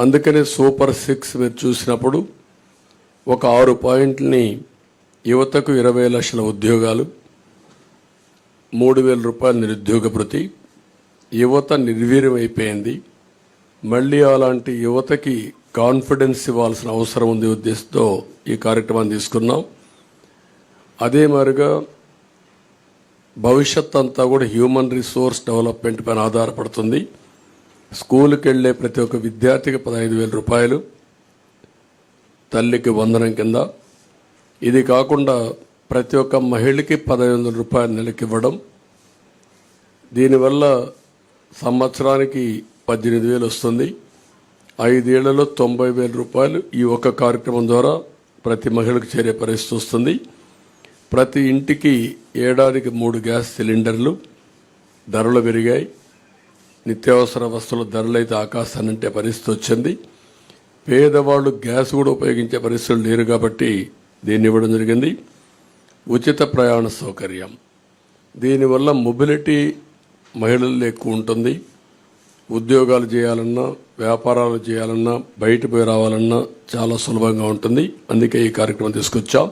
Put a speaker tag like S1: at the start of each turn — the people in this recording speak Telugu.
S1: అందుకనే సూపర్ 6 మీరు చూసినప్పుడు ఒక 6 పాయింట్లని యువతకు 20 లక్షల ఉద్యోగాలు, 3,000 రూపాయల నిరుద్యోగ భృతి, యువత నిర్వీర్యం అయిపోయింది, మళ్ళీ అలాంటి యువతకి కాన్ఫిడెన్స్ ఇవ్వాల్సిన అవసరం ఉంది ఉద్దేశంతో ఈ కార్యక్రమాన్ని తీసుకున్నాం. అదే మాదిరిగా భవిష్యత్ అంతా కూడా హ్యూమన్ రిసోర్స్ డెవలప్మెంట్ పైన ఆధారపడుతుంది. స్కూల్కి వెళ్లే ప్రతి ఒక్క విద్యార్థికి 15,000 రూపాయలు తల్లికి వందనం కింద, ఇది కాకుండా ప్రతి ఒక్క మహిళకి 1,500 రూపాయలు నెలకి ఇవ్వడం, దీనివల్ల సంవత్సరానికి 18,000 వస్తుంది. 5 ఏళ్లలో 90,000 రూపాయలు ఈ ఒక్క కార్యక్రమం ద్వారా ప్రతి మహిళకు చేరే పరిస్థితి వస్తుంది. ప్రతి ఇంటికి ఏడాదికి 3 గ్యాస్ సిలిండర్లు, ధరలు పెరిగాయి, నిత్యావసర వస్తువుల ధరలు అయితే ఆకాశాన్నంటే పరిస్థితి వచ్చింది. పేదవాళ్ళు గ్యాస్ కూడా ఉపయోగించే పరిస్థితులు లేరు కాబట్టి దీన్ని ఇవ్వడం జరిగింది. ఉచిత ప్రయాణ సౌకర్యం, దీనివల్ల మొబిలిటీ మహిళల్లో ఎక్కువ ఉంటుంది. ఉద్యోగాలు చేయాలన్నా, వ్యాపారాలు చేయాలన్నా, బయట పోయి రావాలన్నా చాలా సులభంగా ఉంటుంది. అందుకే ఈ కార్యక్రమం తీసుకొచ్చాం.